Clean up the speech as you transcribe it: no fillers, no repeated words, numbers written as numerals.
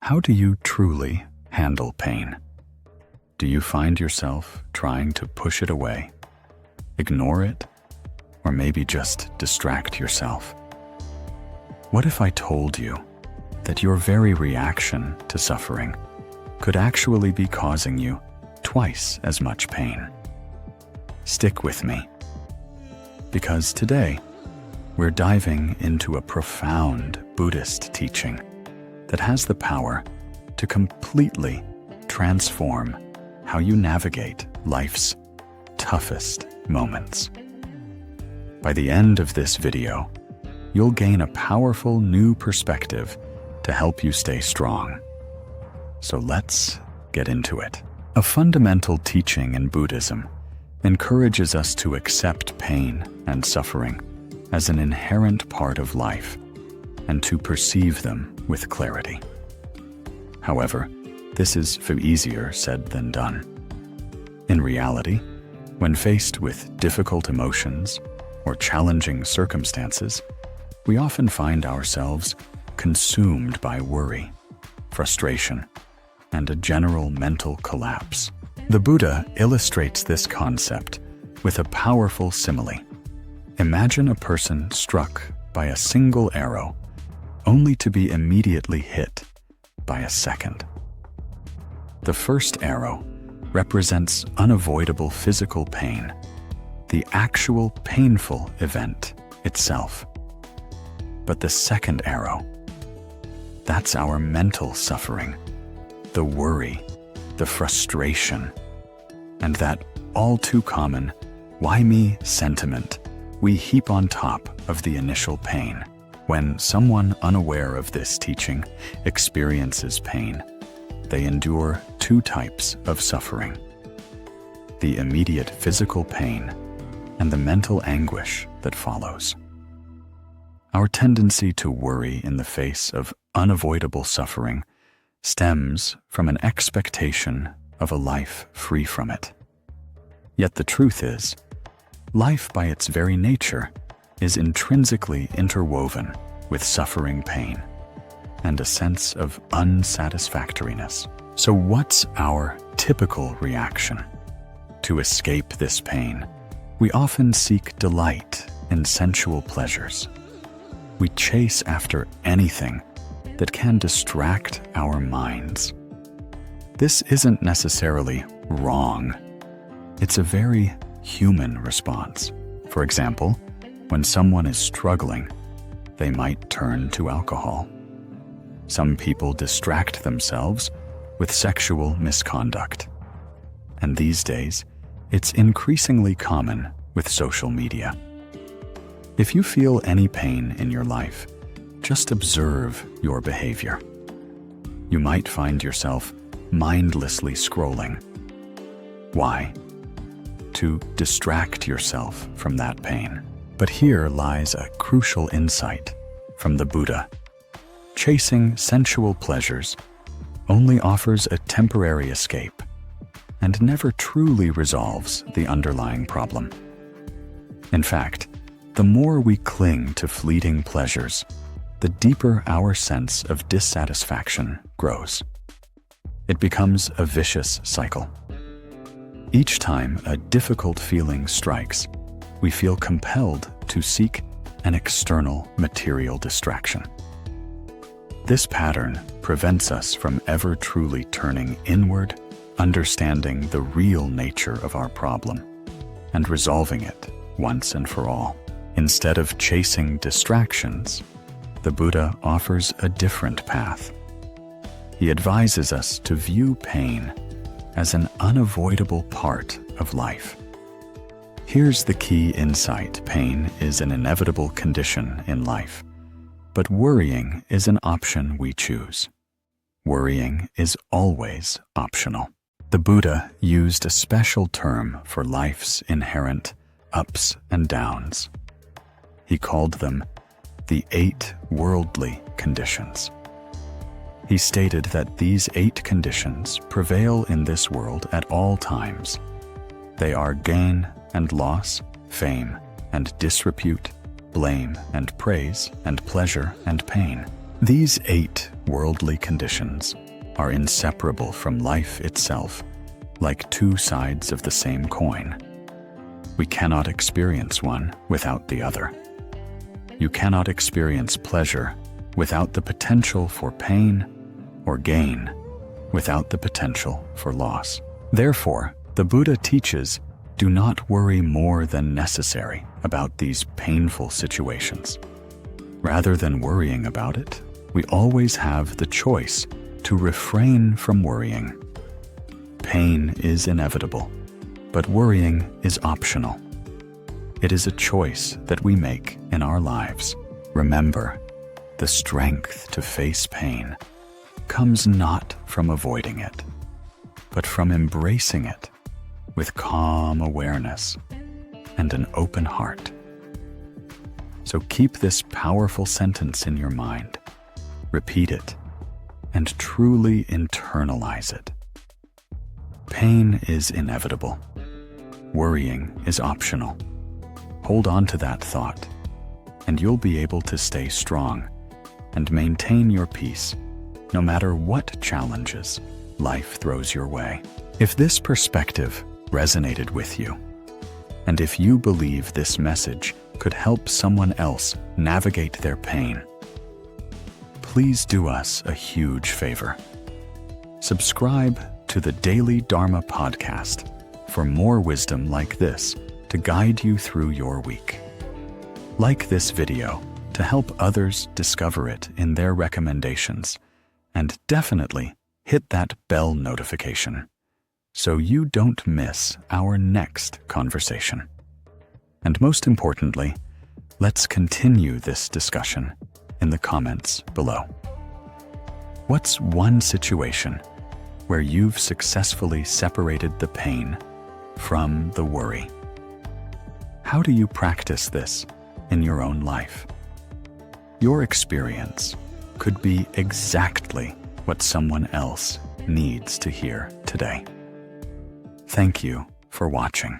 How do you truly handle pain? Do you find yourself trying to push it away, ignore it, or maybe just distract yourself? What if I told you that your very reaction to suffering could actually be causing you twice as much pain? Stick with me, because today we're diving into a profound Buddhist teaching that has the power to completely transform how you navigate life's toughest moments. By the end of this video, you'll gain a powerful new perspective to help you stay strong. So let's get into it. A fundamental teaching in Buddhism encourages us to accept pain and suffering as an inherent part of life and to perceive them with clarity. However, this is easier said than done. In reality, when faced with difficult emotions or challenging circumstances, we often find ourselves consumed by worry, frustration, and a general mental collapse. The Buddha illustrates this concept with a powerful simile. Imagine a person struck by a single arrow, only to be immediately hit by a second. The first arrow represents unavoidable physical pain, the actual painful event itself. But the second arrow, that's our mental suffering, the worry, the frustration, and that all too common "why me" sentiment we heap on top of the initial pain. When someone unaware of this teaching experiences pain, they endure two types of suffering: the immediate physical pain and the mental anguish that follows. Our tendency to worry in the face of unavoidable suffering stems from an expectation of a life free from it. Yet the truth is, life by its very nature is intrinsically interwoven with suffering, pain, and a sense of unsatisfactoriness. So what's our typical reaction? To escape this pain, we often seek delight in sensual pleasures. We chase after anything that can distract our minds. This isn't necessarily wrong. It's a very human response. For example, when someone is struggling, they might turn to alcohol. Some people distract themselves with sexual misconduct. And these days, it's increasingly common with social media. If you feel any pain in your life, just observe your behavior. You might find yourself mindlessly scrolling. Why? To distract yourself from that pain. But here lies a crucial insight from the Buddha. Chasing sensual pleasures only offers a temporary escape and never truly resolves the underlying problem. In fact, the more we cling to fleeting pleasures, the deeper our sense of dissatisfaction grows. It becomes a vicious cycle. Each time a difficult feeling strikes, we feel compelled to seek an external material distraction. This pattern prevents us from ever truly turning inward, understanding the real nature of our problem, and resolving it once and for all. Instead of chasing distractions, the Buddha offers a different path. He advises us to view pain as an unavoidable part of life. Here's the key insight: pain is an inevitable condition in life, but worrying is an option we choose. Worrying is always optional. The Buddha used a special term for life's inherent ups and downs. He called them the 8 worldly conditions. He stated that these 8 conditions prevail in this world at all times. They are gain and loss, fame and disrepute, blame and praise, and pleasure and pain. These 8 worldly conditions are inseparable from life itself, like 2 sides of the same coin. We cannot experience one without the other. You cannot experience pleasure without the potential for pain, or gain without the potential for loss. Therefore, the Buddha teaches, do not worry more than necessary about these painful situations. Rather than worrying about it, we always have the choice to refrain from worrying. Pain is inevitable, but worrying is optional. It is a choice that we make in our lives. Remember, the strength to face pain comes not from avoiding it, but from embracing it with calm awareness and an open heart. So keep this powerful sentence in your mind, repeat it, and truly internalize it. Pain is inevitable. Worrying is optional. Hold on to that thought, and you'll be able to stay strong and maintain your peace, no matter what challenges life throws your way. If this perspective resonated with you, and if you believe this message could help someone else navigate their pain, please do us a huge favor. Subscribe to the Daily Dharma podcast for more wisdom like this to guide you through your week. Like this video to help others discover it in their recommendations, and definitely hit that bell notification so you don't miss our next conversation. And most importantly, let's continue this discussion in the comments below. What's one situation where you've successfully separated the pain from the worry? How do you practice this in your own life? Your experience could be exactly what someone else needs to hear today. Thank you for watching.